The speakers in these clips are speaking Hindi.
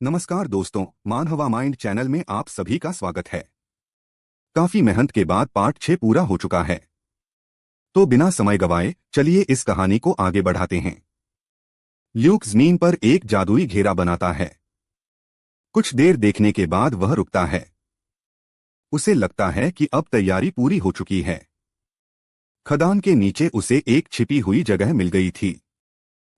नमस्कार दोस्तों, मान हवा माइंड चैनल में आप सभी का स्वागत है। काफी मेहनत के बाद पार्ट 6 पूरा हो चुका है, तो बिना समय गवाए चलिए इस कहानी को आगे बढ़ाते हैं। ल्यूक जमीन पर एक जादुई घेरा बनाता है। कुछ देर देखने के बाद वह रुकता है। उसे लगता है कि अब तैयारी पूरी हो चुकी है। खदान के नीचे उसे एक छिपी हुई जगह मिल गई थी।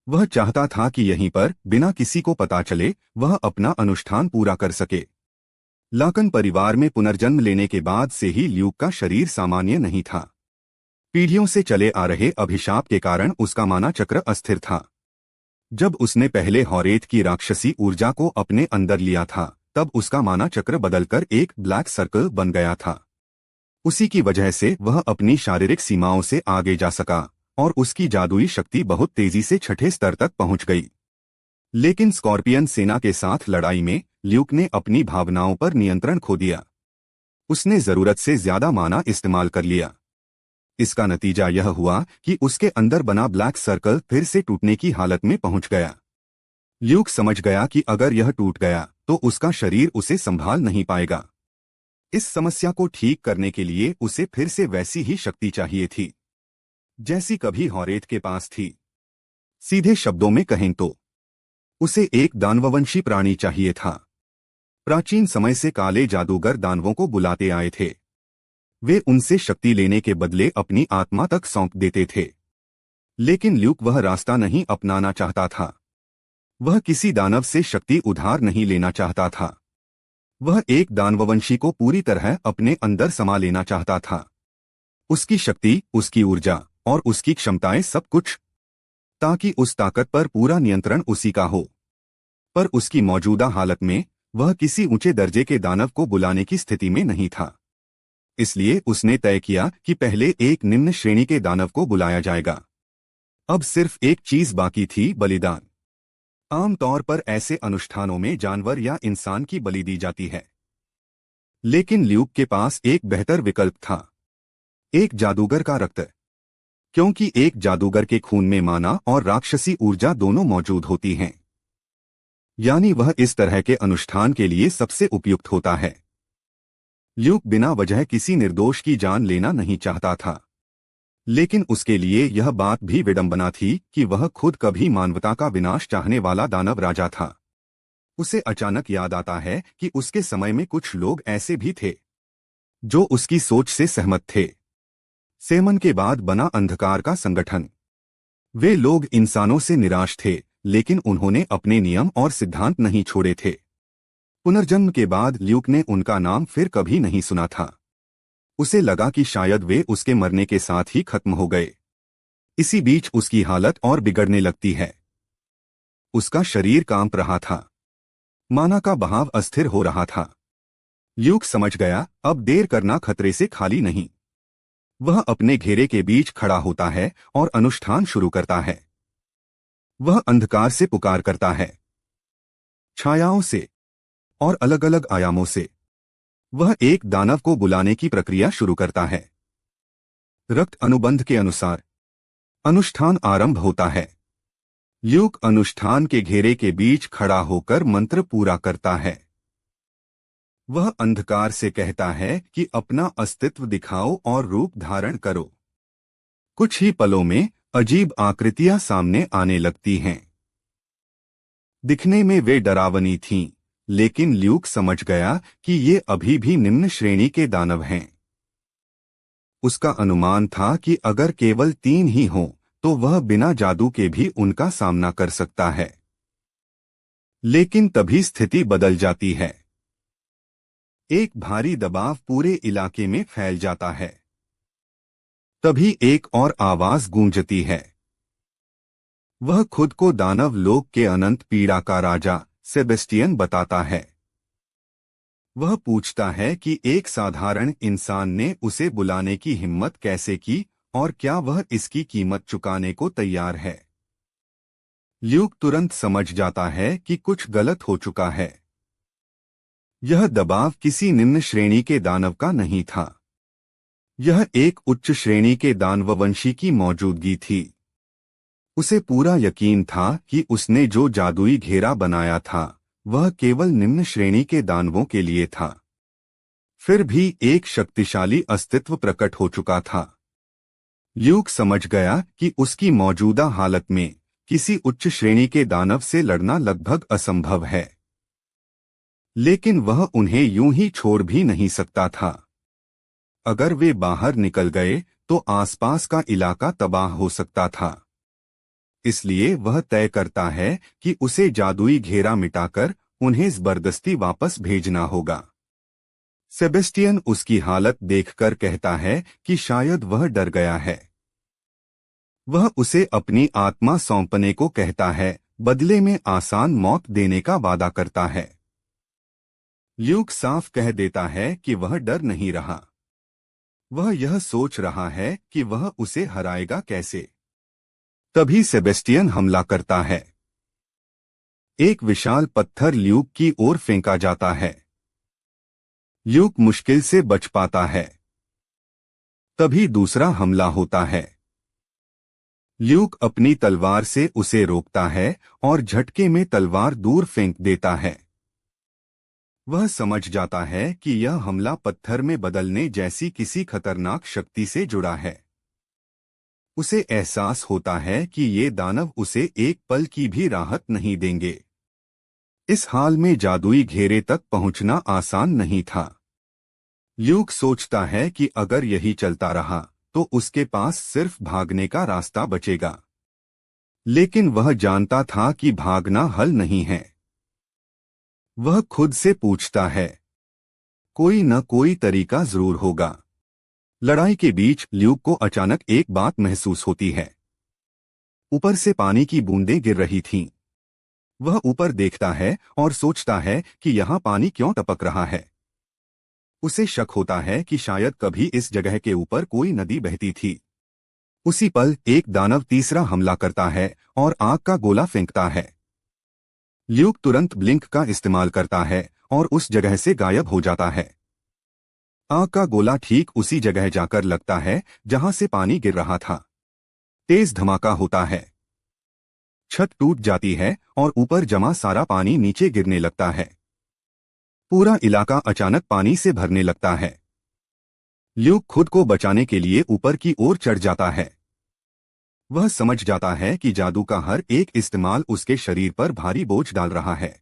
वह चाहता था कि यहीं पर बिना किसी को पता चले वह अपना अनुष्ठान पूरा कर सके। लाकन परिवार में पुनर्जन्म लेने के बाद से ही ल्यूक का शरीर सामान्य नहीं था। पीढ़ियों से चले आ रहे अभिशाप के कारण उसका माना चक्र अस्थिर था। जब उसने पहले हॉरेत की राक्षसी ऊर्जा को अपने अंदर लिया था, तब उसका माना चक्र बदलकर एक ब्लैक सर्कल बन गया था। उसी की वजह से वह अपनी शारीरिक सीमाओं से आगे जा सका और उसकी जादुई शक्ति बहुत तेजी से छठे स्तर तक पहुंच गई। लेकिन स्कॉर्पियन सेना के साथ लड़ाई में ल्यूक ने अपनी भावनाओं पर नियंत्रण खो दिया। उसने जरूरत से ज्यादा माना इस्तेमाल कर लिया। इसका नतीजा यह हुआ कि उसके अंदर बना ब्लैक सर्कल फिर से टूटने की हालत में पहुंच गया। ल्यूक समझ गया कि अगर यह टूट गया तो उसका शरीर उसे संभाल नहीं पाएगा। इस समस्या को ठीक करने के लिए उसे फिर से वैसी ही शक्ति चाहिए थी जैसी कभी हॉरेत के पास थी। सीधे शब्दों में कहें तो उसे एक दानववंशी प्राणी चाहिए था। प्राचीन समय से काले जादूगर दानवों को बुलाते आए थे। वे उनसे शक्ति लेने के बदले अपनी आत्मा तक सौंप देते थे। लेकिन ल्यूक वह रास्ता नहीं अपनाना चाहता था। वह किसी दानव से शक्ति उधार नहीं लेना चाहता था। वह एक दानववंशी को पूरी तरह अपने अंदर समा लेना चाहता था। उसकी शक्ति, उसकी ऊर्जा और उसकी क्षमताएं, सब कुछ, ताकि उस ताकत पर पूरा नियंत्रण उसी का हो। पर उसकी मौजूदा हालत में वह किसी ऊंचे दर्जे के दानव को बुलाने की स्थिति में नहीं था। इसलिए उसने तय किया कि पहले एक निम्न श्रेणी के दानव को बुलाया जाएगा। अब सिर्फ एक चीज बाकी थी, बलिदान। आमतौर पर ऐसे अनुष्ठानों में जानवर या इंसान की बलि दी जाती है, लेकिन ल्यूक के पास एक बेहतर विकल्प था, एक जादूगर का रक्त। क्योंकि एक जादूगर के खून में माना और राक्षसी ऊर्जा दोनों मौजूद होती हैं, यानी वह इस तरह के अनुष्ठान के लिए सबसे उपयुक्त होता है। ल्यूक बिना वजह किसी निर्दोष की जान लेना नहीं चाहता था, लेकिन उसके लिए यह बात भी विडंबना थी कि वह खुद कभी मानवता का विनाश चाहने वाला दानव राजा था। उसे अचानक याद आता है कि उसके समय में कुछ लोग ऐसे भी थे जो उसकी सोच से सहमत थे। सेमन के बाद बना अंधकार का संगठन। वे लोग इंसानों से निराश थे, लेकिन उन्होंने अपने नियम और सिद्धांत नहीं छोड़े थे। पुनर्जन्म के बाद ल्यूक ने उनका नाम फिर कभी नहीं सुना था। उसे लगा कि शायद वे उसके मरने के साथ ही खत्म हो गए। इसी बीच उसकी हालत और बिगड़ने लगती है। उसका शरीर कांप रहा था, माना का बहाव अस्थिर हो रहा था। ल्यूक समझ गया, अब देर करना खतरे से खाली नहीं। वह अपने घेरे के बीच खड़ा होता है और अनुष्ठान शुरू करता है। वह अंधकार से पुकार करता है, छायाओं से और अलग अलग आयामों से। वह एक दानव को बुलाने की प्रक्रिया शुरू करता है। रक्त अनुबंध के अनुसार अनुष्ठान आरंभ होता है। ल्यूक अनुष्ठान के घेरे के बीच खड़ा होकर मंत्र पूरा करता है। वह अंधकार से कहता है कि अपना अस्तित्व दिखाओ और रूप धारण करो। कुछ ही पलों में अजीब आकृतियां सामने आने लगती हैं। दिखने में वे डरावनी थीं, लेकिन ल्यूक समझ गया कि ये अभी भी निम्न श्रेणी के दानव हैं। उसका अनुमान था कि अगर केवल 3 ही हों तो वह बिना जादू के भी उनका सामना कर सकता है। लेकिन तभी स्थिति बदल जाती है। एक भारी दबाव पूरे इलाके में फैल जाता है। तभी एक और आवाज गूंजती है। वह खुद को दानव लोक के अनंत पीड़ा का राजा सेबेस्टियन बताता है। वह पूछता है कि एक साधारण इंसान ने उसे बुलाने की हिम्मत कैसे की और क्या वह इसकी कीमत चुकाने को तैयार है। ल्यूक तुरंत समझ जाता है कि कुछ गलत हो चुका है। यह दबाव किसी निम्न श्रेणी के दानव का नहीं था। यह एक उच्च श्रेणी के दानववंशी की मौजूदगी थी। उसे पूरा यकीन था कि उसने जो जादुई घेरा बनाया था वह केवल निम्न श्रेणी के दानवों के लिए था। फिर भी एक शक्तिशाली अस्तित्व प्रकट हो चुका था। ल्यूक समझ गया कि उसकी मौजूदा हालत में किसी उच्च श्रेणी के दानव से लड़ना लगभग असंभव है, लेकिन वह उन्हें यूं ही छोड़ भी नहीं सकता था। अगर वे बाहर निकल गए तो आसपास का इलाका तबाह हो सकता था। इसलिए वह तय करता है कि उसे जादुई घेरा मिटाकर उन्हें जबरदस्ती वापस भेजना होगा। सेबेस्टियन उसकी हालत देखकर कहता है कि शायद वह डर गया है। वह उसे अपनी आत्मा सौंपने को कहता है, बदले में आसान मौत देने का वादा करता है। ल्यूक साफ कह देता है कि वह डर नहीं रहा। वह यह सोच रहा है कि वह उसे हराएगा कैसे। तभी सेबेस्टियन हमला करता है। एक विशाल पत्थर ल्यूक की ओर फेंका जाता है। ल्यूक मुश्किल से बच पाता है। तभी दूसरा हमला होता है। ल्यूक अपनी तलवार से उसे रोकता है और झटके में तलवार दूर फेंक देता है। वह समझ जाता है कि यह हमला पत्थर में बदलने जैसी किसी खतरनाक शक्ति से जुड़ा है। उसे एहसास होता है कि ये दानव उसे एक पल की भी राहत नहीं देंगे। इस हाल में जादुई घेरे तक पहुंचना आसान नहीं था। ल्यूक सोचता है कि अगर यही चलता रहा तो उसके पास सिर्फ भागने का रास्ता बचेगा। लेकिन वह जानता था कि भागना हल नहीं है। वह खुद से पूछता है, कोई न कोई तरीका जरूर होगा। लड़ाई के बीच ल्यूक को अचानक एक बात महसूस होती है। ऊपर से पानी की बूंदें गिर रही थीं। वह ऊपर देखता है और सोचता है कि यहाँ पानी क्यों टपक रहा है। उसे शक होता है कि शायद कभी इस जगह के ऊपर कोई नदी बहती थी। उसी पल एक दानव तीसरा हमला करता है और आग का गोला फेंकता है। ल्यूक तुरंत ब्लिंक का इस्तेमाल करता है और उस जगह से गायब हो जाता है। आग का गोला ठीक उसी जगह जाकर लगता है जहां से पानी गिर रहा था। तेज धमाका होता है। छत टूट जाती है और ऊपर जमा सारा पानी नीचे गिरने लगता है। पूरा इलाका अचानक पानी से भरने लगता है। ल्यूक खुद को बचाने के लिए ऊपर की ओर चढ़ जाता है। वह समझ जाता है कि जादू का हर एक इस्तेमाल उसके शरीर पर भारी बोझ डाल रहा है।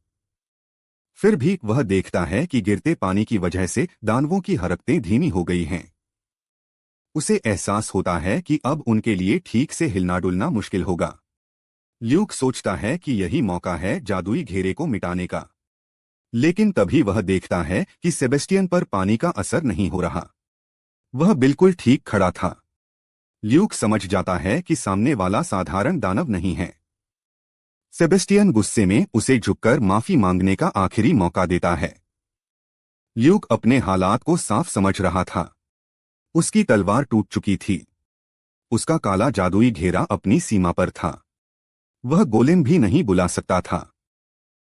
फिर भी वह देखता है कि गिरते पानी की वजह से दानवों की हरकतें धीमी हो गई हैं। उसे एहसास होता है कि अब उनके लिए ठीक से हिलना डुलना मुश्किल होगा। ल्यूक सोचता है कि यही मौका है जादुई घेरे को मिटाने का। लेकिन तभी वह देखता है कि सेबेस्टियन पर पानी का असर नहीं हो रहा। वह बिल्कुल ठीक खड़ा था। ल्यूक समझ जाता है कि सामने वाला साधारण दानव नहीं है। सेबेस्टियन गुस्से में उसे झुककर माफी मांगने का आखिरी मौका देता है। ल्यूक अपने हालात को साफ समझ रहा था। उसकी तलवार टूट चुकी थी। उसका काला जादुई घेरा अपनी सीमा पर था। वह गोलेम भी नहीं बुला सकता था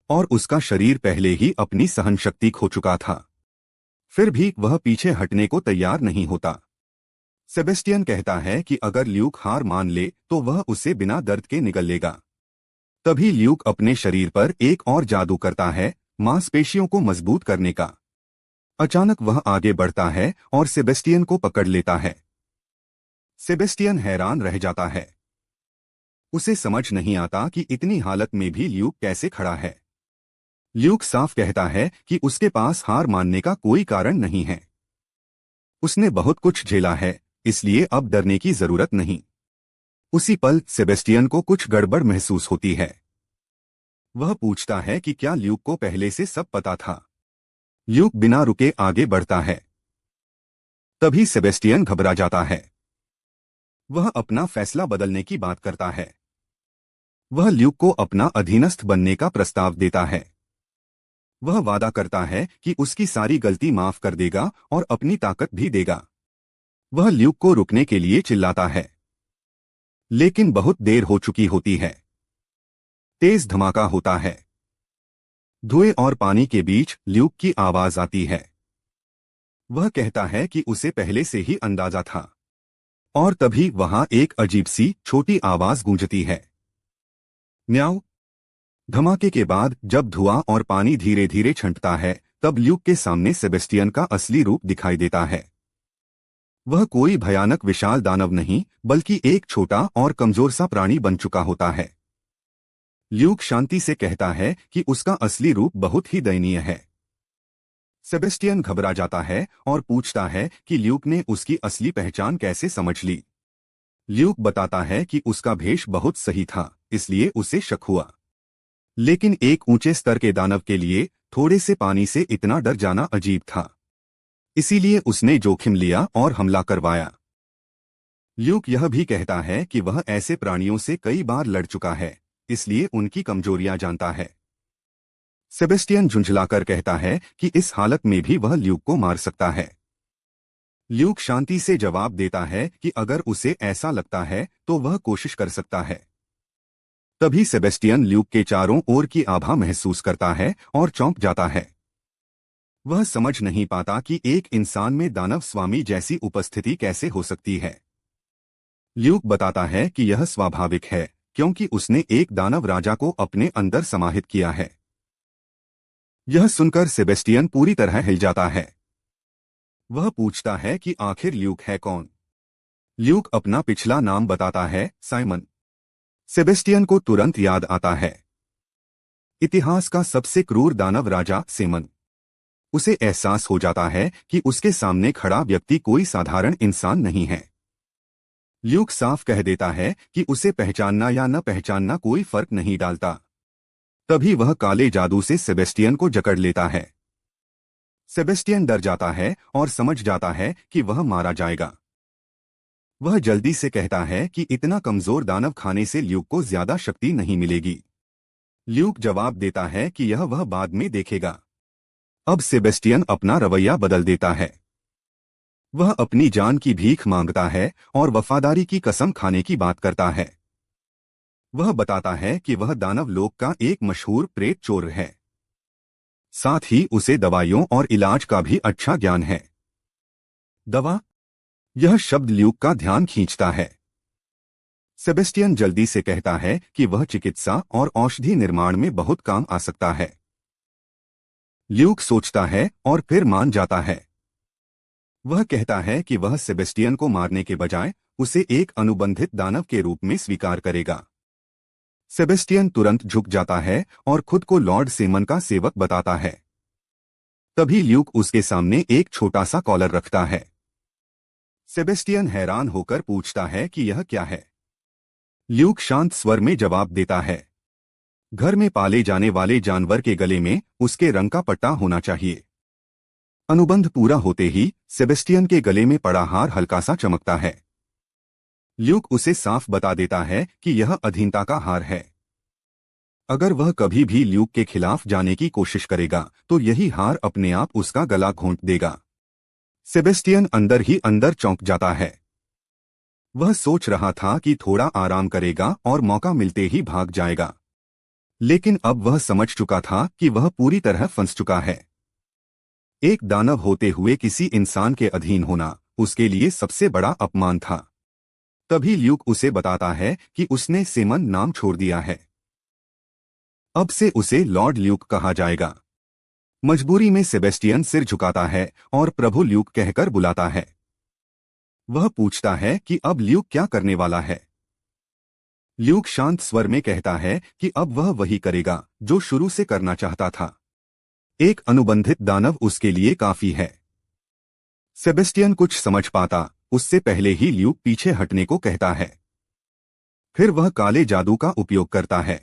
और उसका शरीर पहले ही अपनी सहनशक्ति खो चुका था। फिर भी वह पीछे हटने को तैयार नहीं होता। सेबेस्टियन कहता है कि अगर ल्यूक हार मान ले तो वह उसे बिना दर्द के निगल लेगा। तभी ल्यूक अपने शरीर पर एक और जादू करता है, मांसपेशियों को मजबूत करने का। अचानक वह आगे बढ़ता है और सेबेस्टियन को पकड़ लेता है। सेबेस्टियन हैरान रह जाता है। उसे समझ नहीं आता कि इतनी हालत में भी ल्यूक कैसे खड़ा है। ल्यूक साफ कहता है कि उसके पास हार मानने का कोई कारण नहीं है। उसने बहुत कुछ झेला है, इसलिए अब डरने की जरूरत नहीं। उसी पल सेबेस्टियन को कुछ गड़बड़ महसूस होती है। वह पूछता है कि क्या ल्यूक को पहले से सब पता था। ल्यूक बिना रुके आगे बढ़ता है। तभी सेबेस्टियन घबरा जाता है। वह अपना फैसला बदलने की बात करता है। वह ल्यूक को अपना अधीनस्थ बनने का प्रस्ताव देता है। वह वादा करता है कि उसकी सारी गलती माफ कर देगा और अपनी ताकत भी देगा। वह ल्यूक को रुकने के लिए चिल्लाता है, लेकिन बहुत देर हो चुकी होती है। तेज धमाका होता है। धुएं और पानी के बीच ल्यूक की आवाज आती है। वह कहता है कि उसे पहले से ही अंदाजा था। और तभी वहां एक अजीब सी छोटी आवाज गूंजती है। म्याऊ। धमाके के बाद जब धुआं और पानी धीरे धीरे छंटता है, तब ल्यूक के सामने सेबेस्टियन का असली रूप दिखाई देता है। वह कोई भयानक विशाल दानव नहीं, बल्कि एक छोटा और कमजोर सा प्राणी बन चुका होता है। ल्यूक शांति से कहता है कि उसका असली रूप बहुत ही दयनीय है। सेबेस्टियन घबरा जाता है और पूछता है कि ल्यूक ने उसकी असली पहचान कैसे समझ ली। ल्यूक बताता है कि उसका भेष बहुत सही था, इसलिए उसे शक हुआ। लेकिन एक ऊंचे स्तर के दानव के लिए थोड़े से पानी से इतना डर जाना अजीब था। इसीलिए उसने जोखिम लिया और हमला करवाया। ल्यूक यह भी कहता है कि वह ऐसे प्राणियों से कई बार लड़ चुका है, इसलिए उनकी कमजोरियां जानता है। सेबेस्टियन झुंझलाकर कहता है कि इस हालत में भी वह ल्यूक को मार सकता है। ल्यूक शांति से जवाब देता है कि अगर उसे ऐसा लगता है तो वह कोशिश कर सकता है। तभी सेबेस्टियन ल्यूक के चारों ओर की आभा महसूस करता है और चौंक जाता है। वह समझ नहीं पाता कि एक इंसान में दानव स्वामी जैसी उपस्थिति कैसे हो सकती है। ल्यूक बताता है कि यह स्वाभाविक है, क्योंकि उसने एक दानव राजा को अपने अंदर समाहित किया है। यह सुनकर सेबेस्टियन पूरी तरह हिल जाता है। वह पूछता है कि आखिर ल्यूक है कौन। ल्यूक अपना पिछला नाम बताता है, साइमन। सेबेस्टियन को तुरंत याद आता है इतिहास का सबसे क्रूर दानव राजा सेमन। उसे एहसास हो जाता है कि उसके सामने खड़ा व्यक्ति कोई साधारण इंसान नहीं है। ल्यूक साफ कह देता है कि उसे पहचानना या न पहचानना कोई फर्क नहीं डालता। तभी वह काले जादू से सेबेस्टियन को जकड़ लेता है। सेबेस्टियन डर जाता है और समझ जाता है कि वह मारा जाएगा। वह जल्दी से कहता है कि इतना कमजोर दानव खाने से ल्यूक को ज्यादा शक्ति नहीं मिलेगी। ल्यूक जवाब देता है कि यह वह बाद में देखेगा। अब सेबेस्टियन अपना रवैया बदल देता है। वह अपनी जान की भीख मांगता है और वफादारी की कसम खाने की बात करता है। वह बताता है कि वह दानव लोक का एक मशहूर प्रेत चोर है। साथ ही उसे दवाइयों और इलाज का भी अच्छा ज्ञान है। दवा, यह शब्द ल्यूक का ध्यान खींचता है। सेबेस्टियन जल्दी से कहता है कि वह चिकित्सा और औषधि निर्माण में बहुत काम आ सकता है। ल्यूक सोचता है और फिर मान जाता है। वह कहता है कि वह सेबेस्टियन को मारने के बजाय उसे एक अनुबंधित दानव के रूप में स्वीकार करेगा। सेबेस्टियन तुरंत झुक जाता है और खुद को लॉर्ड सेमन का सेवक बताता है। तभी ल्यूक उसके सामने एक छोटा सा कॉलर रखता है। सेबेस्टियन हैरान होकर पूछता है कि यह क्या है। ल्यूक शांत स्वर में जवाब देता है, घर में पाले जाने वाले जानवर के गले में उसके रंग का पट्टा होना चाहिए। अनुबंध पूरा होते ही सेबेस्टियन के गले में पड़ा हार हल्का सा चमकता है। ल्यूक उसे साफ बता देता है कि यह अधीनता का हार है। अगर वह कभी भी ल्यूक के खिलाफ जाने की कोशिश करेगा तो यही हार अपने आप उसका गला घोंट देगा। सेबेस्टियन अंदर ही अंदर चौंक जाता है। वह सोच रहा था कि थोड़ा आराम करेगा और मौका मिलते ही भाग जाएगा, लेकिन अब वह समझ चुका था कि वह पूरी तरह फंस चुका है। एक दानव होते हुए किसी इंसान के अधीन होना उसके लिए सबसे बड़ा अपमान था। तभी ल्यूक उसे बताता है कि उसने सेमन नाम छोड़ दिया है। अब से उसे लॉर्ड ल्यूक कहा जाएगा। मजबूरी में सेबेस्टियन सिर झुकाता है और प्रभु ल्यूक कहकर बुलाता है। वह पूछता है कि अब ल्यूक क्या करने वाला है। ल्यूक शांत स्वर में कहता है कि अब वह वही करेगा जो शुरू से करना चाहता था। एक अनुबंधित दानव उसके लिए काफी है। सेबेस्टियन कुछ समझ पाता उससे पहले ही ल्यूक पीछे हटने को कहता है। फिर वह काले जादू का उपयोग करता है।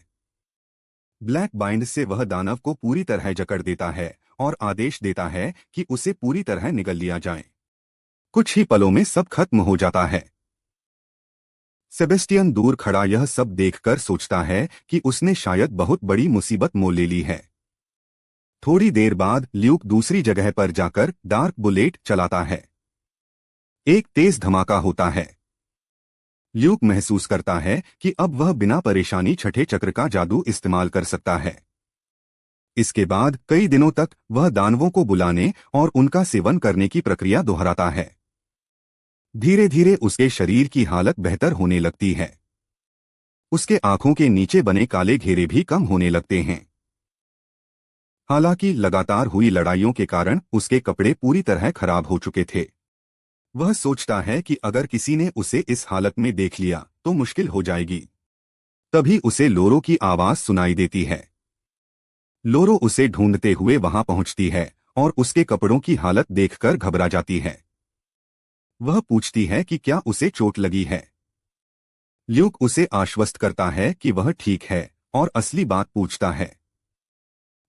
ब्लैक बाइंड से वह दानव को पूरी तरह जकड़ देता है और आदेश देता है कि उसे पूरी तरह निगल लिया जाए। कुछ ही पलों में सब खत्म हो जाता है। सेबेस्टियन दूर खड़ा यह सब देखकर सोचता है कि उसने शायद बहुत बड़ी मुसीबत मोल ले ली है। थोड़ी देर बाद ल्यूक दूसरी जगह पर जाकर डार्क बुलेट चलाता है। एक तेज धमाका होता है। ल्यूक महसूस करता है कि अब वह बिना परेशानी छठे चक्र का जादू इस्तेमाल कर सकता है। इसके बाद कई दिनों तक वह दानवों को बुलाने और उनका सेवन करने की प्रक्रिया दोहराता है। धीरे धीरे उसके शरीर की हालत बेहतर होने लगती है। उसके आंखों के नीचे बने काले घेरे भी कम होने लगते हैं। हालांकि लगातार हुई लड़ाइयों के कारण उसके कपड़े पूरी तरह खराब हो चुके थे। वह सोचता है कि अगर किसी ने उसे इस हालत में देख लिया तो मुश्किल हो जाएगी। तभी उसे लोरो की आवाज सुनाई देती है। लोरो उसे ढूंढते हुए वहां पहुंचती है और उसके कपड़ों की हालत देखकर घबरा जाती है। वह पूछती है कि क्या उसे चोट लगी है। ल्यूक उसे आश्वस्त करता है कि वह ठीक है और असली बात पूछता है।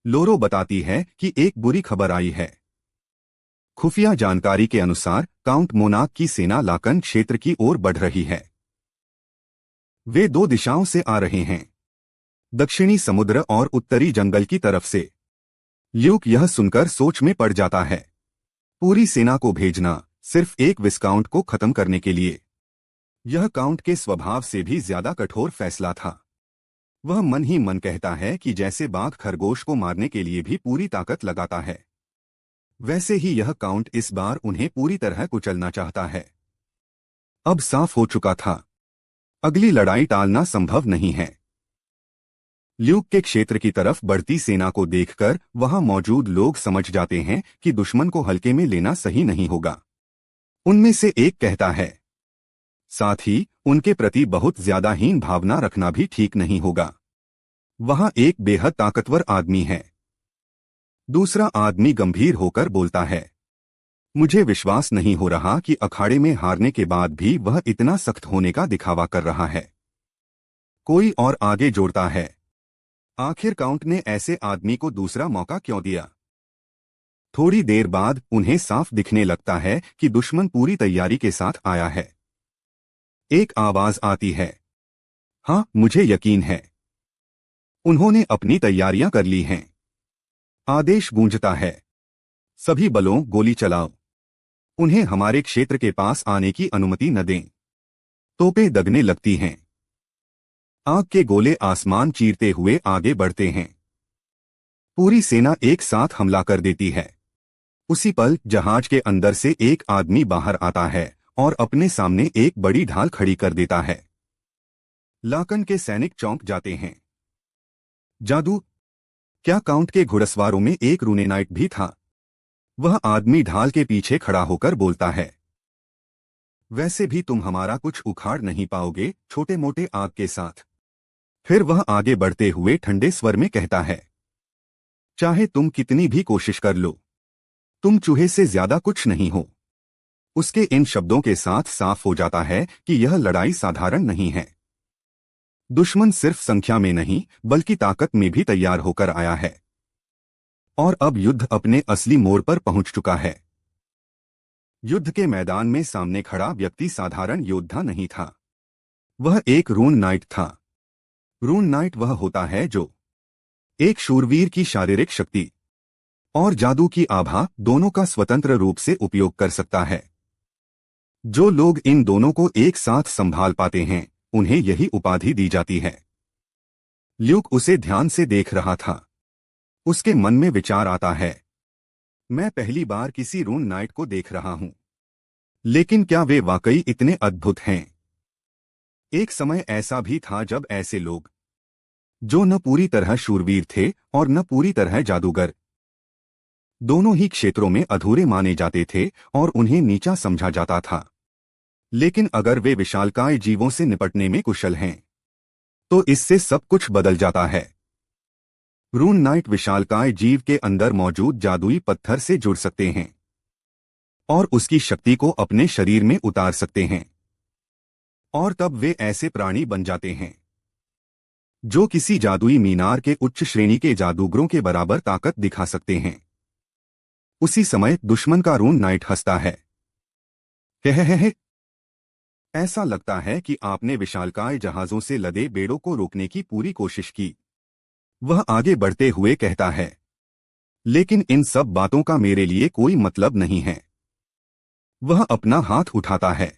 लोरो बताती है कि एक बुरी खबर आई है। खुफिया जानकारी के अनुसार काउंट मोनाक की सेना लाकन क्षेत्र की ओर बढ़ रही है। वे दो दिशाओं से आ रहे हैं, दक्षिणी समुद्र और उत्तरी जंगल की तरफ से। ल्यूक यह सुनकर सोच में पड़ जाता है। पूरी सेना को भेजना सिर्फ एक विस्काउंट को खत्म करने के लिए, यह काउंट के स्वभाव से भी ज्यादा कठोर फैसला था। वह मन ही मन कहता है कि जैसे बाघ खरगोश को मारने के लिए भी पूरी ताकत लगाता है, वैसे ही यह काउंट इस बार उन्हें पूरी तरह कुचलना चाहता है। अब साफ हो चुका था, अगली लड़ाई टालना संभव नहीं है। ल्यूक के क्षेत्र की तरफ बढ़ती सेना को देखकर वहां मौजूद लोग समझ जाते हैं कि दुश्मन को हल्के में लेना सही नहीं होगा। उनमें से एक कहता है, साथ ही उनके प्रति बहुत ज्यादा हीन भावना रखना भी ठीक नहीं होगा। वहां एक बेहद ताकतवर आदमी है। दूसरा आदमी गंभीर होकर बोलता है, मुझे विश्वास नहीं हो रहा कि अखाड़े में हारने के बाद भी वह इतना सख्त होने का दिखावा कर रहा है। कोई और आगे जोड़ता है, आखिर काउंट ने ऐसे आदमी को दूसरा मौका क्यों दिया। थोड़ी देर बाद उन्हें साफ दिखने लगता है कि दुश्मन पूरी तैयारी के साथ आया है। एक आवाज आती है, हाँ मुझे यकीन है, उन्होंने अपनी तैयारियां कर ली हैं। आदेश गूंजता है, सभी बलों गोली चलाओ, उन्हें हमारे क्षेत्र के पास आने की अनुमति न दें। तोपें दगने लगती हैं, आग के गोले आसमान चीरते हुए आगे बढ़ते हैं। पूरी सेना एक साथ हमला कर देती है। उसी पल जहाज के अंदर से एक आदमी बाहर आता है और अपने सामने एक बड़ी ढाल खड़ी कर देता है। लाकन के सैनिक चौंक जाते हैं। जादू! क्या काउंट के घुड़सवारों में एक रूनेनाइट भी था? वह आदमी ढाल के पीछे खड़ा होकर बोलता है, वैसे भी तुम हमारा कुछ उखाड़ नहीं पाओगे छोटे मोटे आग के साथ। फिर वह आगे बढ़ते हुए ठंडे स्वर में कहता है, चाहे तुम कितनी भी कोशिश कर लो, तुम चूहे से ज्यादा कुछ नहीं हो। उसके इन शब्दों के साथ साफ हो जाता है कि यह लड़ाई साधारण नहीं है। दुश्मन सिर्फ संख्या में नहीं बल्कि ताकत में भी तैयार होकर आया है। और अब युद्ध अपने असली मोड़ पर पहुंच चुका है। युद्ध के मैदान में सामने खड़ा व्यक्ति साधारण योद्धा नहीं था, वह एक रून नाइट था। रून नाइट वह होता है जो एक शूरवीर की शारीरिक शक्ति और जादू की आभा दोनों का स्वतंत्र रूप से उपयोग कर सकता है। जो लोग इन दोनों को एक साथ संभाल पाते हैं उन्हें यही उपाधि दी जाती है। ल्यूक उसे ध्यान से देख रहा था। उसके मन में विचार आता है, मैं पहली बार किसी रून नाइट को देख रहा हूं, लेकिन क्या वे वाकई इतने अद्भुत हैं? एक समय ऐसा भी था जब ऐसे लोग, जो न पूरी तरह शूरवीर थे और न पूरी तरह जादूगर, दोनों ही क्षेत्रों में अधूरे माने जाते थे और उन्हें नीचा समझा जाता था। लेकिन अगर वे विशालकाय जीवों से निपटने में कुशल हैं, तो इससे सब कुछ बदल जाता है। रून नाइट विशालकाय जीव के अंदर मौजूद जादुई पत्थर से जुड़ सकते हैं और उसकी शक्ति को अपने शरीर में उतार सकते हैं। और तब वे ऐसे प्राणी बन जाते हैं जो किसी जादुई मीनार के उच्च श्रेणी के जादूगरों के बराबर ताकत दिखा सकते हैं। उसी समय दुश्मन का रून नाइट हंसता है, हे। ऐसा लगता है कि आपने विशालकाय जहाजों से लदे बेड़ों को रोकने की पूरी कोशिश की। वह आगे बढ़ते हुए कहता है, लेकिन इन सब बातों का मेरे लिए कोई मतलब नहीं है। वह अपना हाथ उठाता है।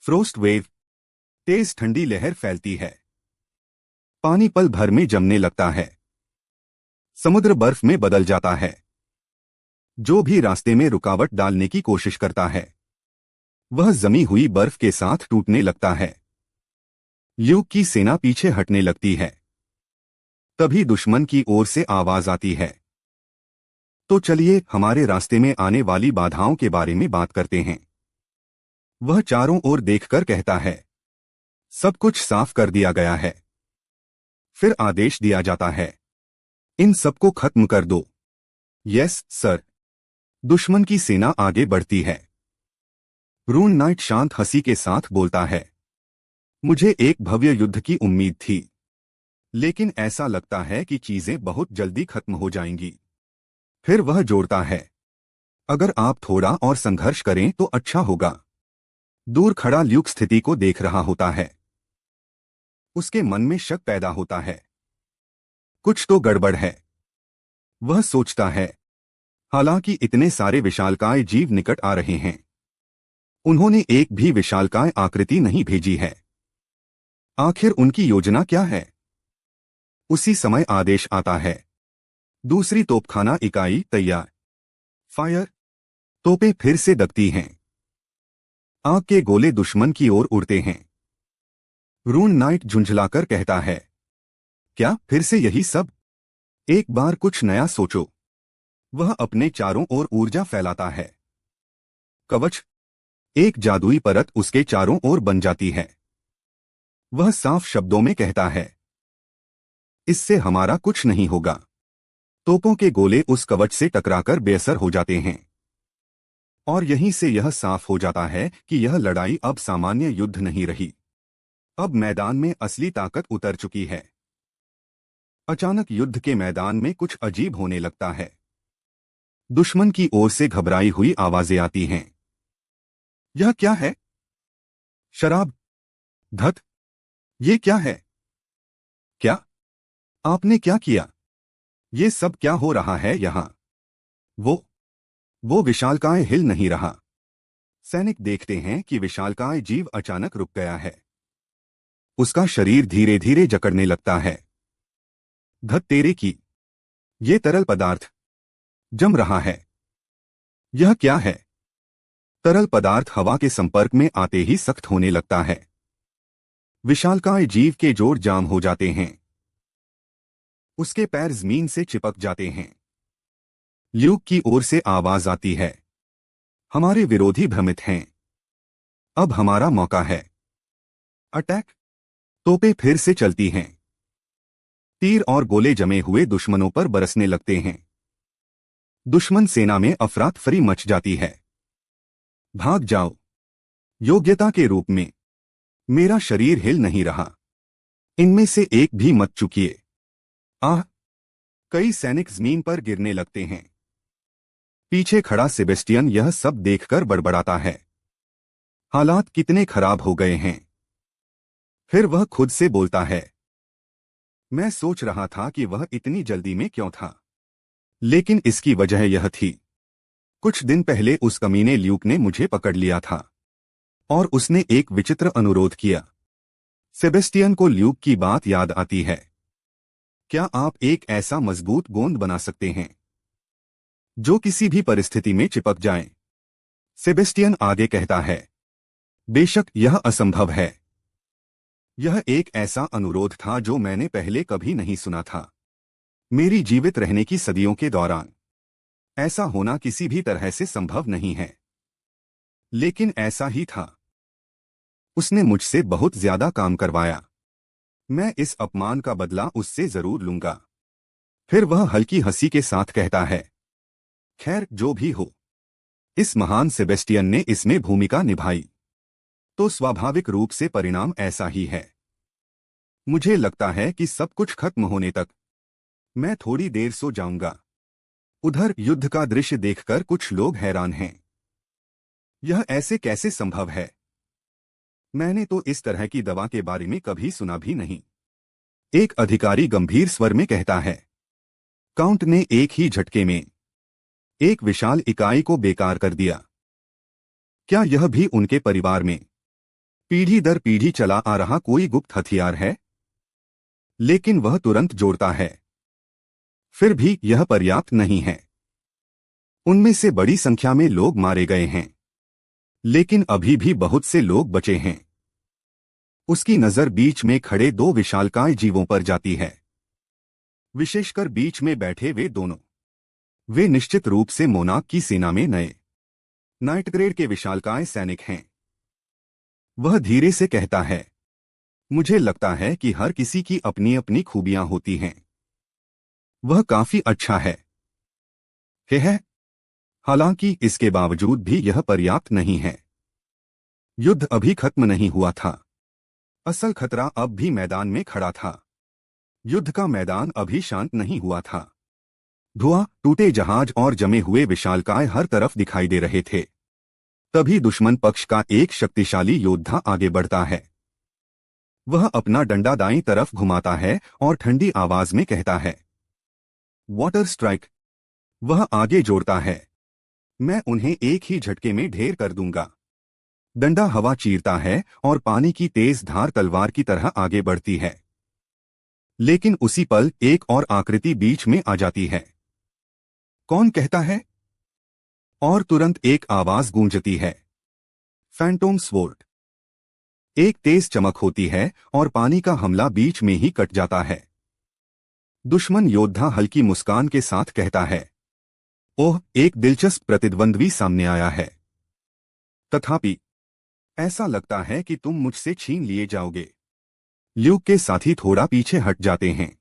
फ्रोस्ट वेव, तेज ठंडी लहर फैलती है। पानी पल भर में जमने लगता है। समुद्र बर्फ में बदल जाता है। जो भी रास्ते में रुकावट डालने की कोशिश करता है, वह जमी हुई बर्फ के साथ टूटने लगता है। ल्यूक की सेना पीछे हटने लगती है। तभी दुश्मन की ओर से आवाज आती है, तो चलिए हमारे रास्ते में आने वाली बाधाओं के बारे में बात करते हैं। वह चारों ओर देखकर कहता है, सब कुछ साफ कर दिया गया है। फिर आदेश दिया जाता है, इन सबको खत्म कर दो। Yes sir. दुश्मन की सेना आगे बढ़ती है। रून नाइट शांत हंसी के साथ बोलता है, मुझे एक भव्य युद्ध की उम्मीद थी, लेकिन ऐसा लगता है कि चीजें बहुत जल्दी खत्म हो जाएंगी। फिर वह जोड़ता है, अगर आप थोड़ा और संघर्ष करें तो अच्छा होगा। दूर खड़ा ल्यूक स्थिति को देख रहा होता है। उसके मन में शक पैदा होता है, कुछ तो गड़बड़ है। वह सोचता है, हालांकि इतने सारे विशालकाय जीव निकट आ रहे हैं, उन्होंने एक भी विशालकाय आकृति नहीं भेजी है। आखिर उनकी योजना क्या है? उसी समय आदेश आता है, दूसरी तोपखाना इकाई तैयार। फायर। तोपें फिर से दगती हैं। आग के गोले दुश्मन की ओर उड़ते हैं। रून नाइट झुंझलाकर कहता है, क्या फिर से यही सब? एक बार कुछ नया सोचो। वह अपने चारों ओर ऊर्जा फैलाता है। कवच। एक जादुई परत उसके चारों ओर बन जाती है। वह साफ शब्दों में कहता है, इससे हमारा कुछ नहीं होगा। तोपों के गोले उस कवच से टकराकर बेअसर हो जाते हैं। और यहीं से यह साफ हो जाता है कि यह लड़ाई अब सामान्य युद्ध नहीं रही। अब मैदान में असली ताकत उतर चुकी है। अचानक युद्ध के मैदान में कुछ अजीब होने लगता है। दुश्मन की ओर से घबराई हुई आवाजें आती हैं। यह क्या है? शराब? धत? ये क्या है? क्या? आपने क्या किया? ये सब क्या हो रहा है यहां? वो विशालकाय हिल नहीं रहा। सैनिक देखते हैं कि विशालकाय जीव अचानक रुक गया है। उसका शरीर धीरे धीरे जकड़ने लगता है। धत तेरे की! ये तरल पदार्थ जम रहा है। यह क्या है? तरल पदार्थ हवा के संपर्क में आते ही सख्त होने लगता है। विशालकाय जीव के जोड़ जाम हो जाते हैं। उसके पैर जमीन से चिपक जाते हैं। ल्यूक की ओर से आवाज आती है, हमारे विरोधी भ्रमित हैं। अब हमारा मौका है। अटैक। तोपें फिर से चलती हैं। तीर और गोले जमे हुए दुश्मनों पर बरसने लगते हैं। दुश्मन सेना में अफरातफरी मच जाती है। भाग जाओ। योग्यता के रूप में मेरा शरीर हिल नहीं रहा। इनमें से एक भी मत चुकिए। आह! कई सैनिक जमीन पर गिरने लगते हैं। पीछे खड़ा सेबेस्टियन यह सब देखकर बड़बड़ाता है, हालात कितने खराब हो गए हैं। फिर वह खुद से बोलता है, मैं सोच रहा था कि वह इतनी जल्दी में क्यों था, लेकिन इसकी वजह यह थी, कुछ दिन पहले उस कमीने ल्यूक ने मुझे पकड़ लिया था और उसने एक विचित्र अनुरोध किया। सेबेस्टियन को ल्यूक की बात याद आती है। क्या आप एक ऐसा मजबूत गोंद बना सकते हैं जो किसी भी परिस्थिति में चिपक जाए? सेबेस्टियन आगे कहता है, बेशक यह असंभव है। यह एक ऐसा अनुरोध था जो मैंने पहले कभी नहीं सुना था। मेरी जीवित रहने की सदियों के दौरान ऐसा होना किसी भी तरह से संभव नहीं है, लेकिन ऐसा ही था। उसने मुझसे बहुत ज्यादा काम करवाया। मैं इस अपमान का बदला उससे जरूर लूंगा। फिर वह हल्की हंसी के साथ कहता है, खैर जो भी हो, इस महान सेबेस्टियन ने इसमें भूमिका निभाई, तो स्वाभाविक रूप से परिणाम ऐसा ही है। मुझे लगता है कि सब कुछ खत्म होने तक मैं थोड़ी देर सो जाऊंगा। उधर युद्ध का दृश्य देखकर कुछ लोग हैरान हैं। यह ऐसे कैसे संभव है? मैंने तो इस तरह की दवा के बारे में कभी सुना भी नहीं। एक अधिकारी गंभीर स्वर में कहता है, काउंट ने एक ही झटके में एक विशाल इकाई को बेकार कर दिया। क्या यह भी उनके परिवार में पीढ़ी दर पीढ़ी चला आ रहा कोई गुप्त हथियार है? लेकिन वह तुरंत जोड़ता है, फिर भी यह पर्याप्त नहीं है। उनमें से बड़ी संख्या में लोग मारे गए हैं, लेकिन अभी भी बहुत से लोग बचे हैं। उसकी नजर बीच में खड़े दो विशालकाय जीवों पर जाती है, विशेषकर बीच में बैठे वे दोनों। वे निश्चित रूप से मोनाक की सेना में नए नाइट ग्रेड के विशालकाय सैनिक हैं। वह धीरे से कहता है, मुझे लगता है कि हर किसी की अपनी अपनी खूबियां होती हैं। वह काफी अच्छा है। हालांकि इसके बावजूद भी यह पर्याप्त नहीं है। युद्ध अभी खत्म नहीं हुआ था। असल खतरा अब भी मैदान में खड़ा था। युद्ध का मैदान अभी शांत नहीं हुआ था। धुआं, टूटे जहाज और जमे हुए विशालकाय हर तरफ दिखाई दे रहे थे। तभी दुश्मन पक्ष का एक शक्तिशाली योद्धा आगे बढ़ता है। वह अपना डंडा दाईं तरफ घुमाता है और ठंडी आवाज में कहता है, वाटर स्ट्राइक। वह आगे जोड़ता है, मैं उन्हें एक ही झटके में ढेर कर दूंगा। डंडा हवा चीरता है और पानी की तेज धार तलवार की तरह आगे बढ़ती है। लेकिन उसी पल एक और आकृति बीच में आ जाती है। कौन कहता है? और तुरंत एक आवाज गूंजती है, फैंटोम स्वॉर्ड। एक तेज चमक होती है और पानी का हमला बीच में ही कट जाता है। दुश्मन योद्धा हल्की मुस्कान के साथ कहता है, ओह, एक दिलचस्प प्रतिद्वंद्वी सामने आया है। तथापि ऐसा लगता है कि तुम मुझसे छीन लिए जाओगे। ल्यूक के साथी थोड़ा पीछे हट जाते हैं।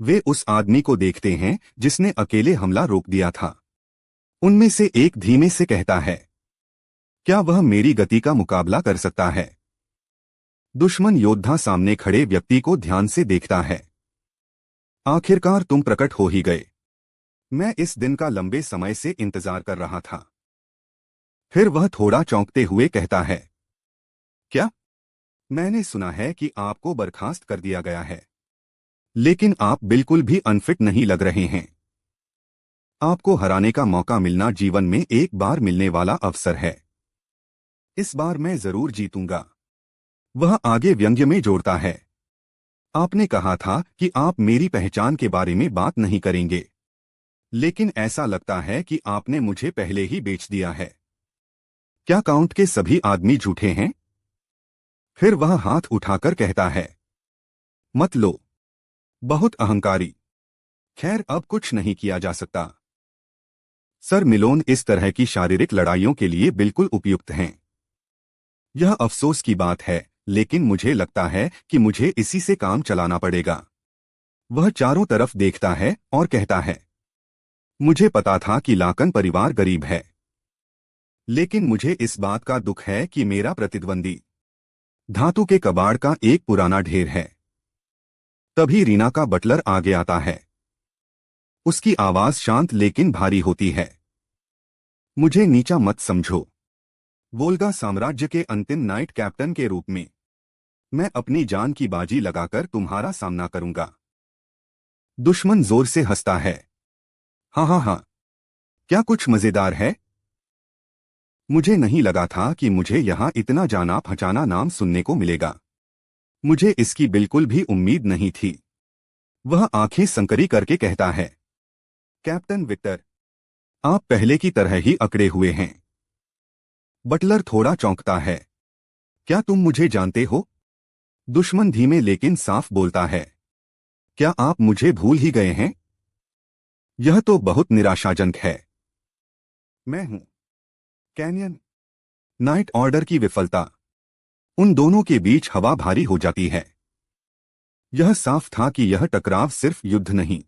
वे उस आदमी को देखते हैं जिसने अकेले हमला रोक दिया था। उनमें से एक धीमे से कहता है, क्या वह मेरी गति का मुकाबला कर सकता है? दुश्मन योद्धा सामने खड़े व्यक्ति को ध्यान से देखता है। आखिरकार तुम प्रकट हो ही गए। मैं इस दिन का लंबे समय से इंतजार कर रहा था। फिर वह थोड़ा चौंकते हुए कहता है, क्या? मैंने सुना है कि आपको बर्खास्त कर दिया गया है, लेकिन आप बिल्कुल भी अनफिट नहीं लग रहे हैं। आपको हराने का मौका मिलना जीवन में एक बार मिलने वाला अवसर है। इस बार मैं जरूर जीतूंगा। वह आगे व्यंग्य में जोड़ता है, आपने कहा था कि आप मेरी पहचान के बारे में बात नहीं करेंगे, लेकिन ऐसा लगता है कि आपने मुझे पहले ही बेच दिया है। क्या काउंट के सभी आदमी झूठे हैं? फिर वह हाथ उठाकर कहता है, मत लो, बहुत अहंकारी। खैर, अब कुछ नहीं किया जा सकता। सर मिलोन इस तरह की शारीरिक लड़ाइयों के लिए बिल्कुल उपयुक्त हैं। यह अफसोस की बात है, लेकिन मुझे लगता है कि मुझे इसी से काम चलाना पड़ेगा। वह चारों तरफ देखता है और कहता है, मुझे पता था कि लाकन परिवार गरीब है, लेकिन मुझे इस बात का दुख है कि मेरा प्रतिद्वंदी धातु के कबाड़ का एक पुराना ढेर है। तभी रीना का बटलर आगे आता है। उसकी आवाज शांत लेकिन भारी होती है। मुझे नीचा मत समझो। वोल्गा साम्राज्य के अंतिम नाइट कैप्टन के रूप में मैं अपनी जान की बाजी लगाकर तुम्हारा सामना करूंगा। दुश्मन जोर से हंसता है, हाँ, क्या कुछ मजेदार है? मुझे नहीं लगा था कि मुझे यहां इतना जाना पहचाना नाम सुनने को मिलेगा। मुझे इसकी बिल्कुल भी उम्मीद नहीं थी। वह आंखें संकरी करके कहता है, कैप्टन विक्टर, आप पहले की तरह ही अकड़े हुए हैं। बटलर थोड़ा चौंकता है, क्या तुम मुझे जानते हो? दुश्मन धीमे लेकिन साफ बोलता है, क्या आप मुझे भूल ही गए हैं? यह तो बहुत निराशाजनक है। मैं हूं कैनियन। नाइट ऑर्डर की विफलता। उन दोनों के बीच हवा भारी हो जाती है। यह साफ था कि यह टकराव सिर्फ युद्ध नहीं,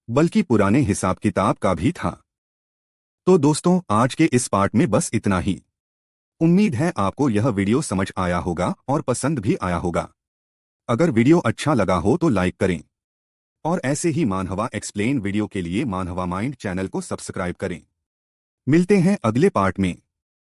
बल्कि पुराने हिसाब किताब का भी था। तो दोस्तों, आज के इस पार्ट में बस इतना ही। उम्मीद है आपको यह वीडियो समझ आया होगा और पसंद भी आया होगा। अगर वीडियो अच्छा लगा हो तो लाइक करें और ऐसे ही मानहवा एक्सप्लेन वीडियो के लिए मानहवा माइंड चैनल को सब्सक्राइब करें। मिलते हैं अगले पार्ट में।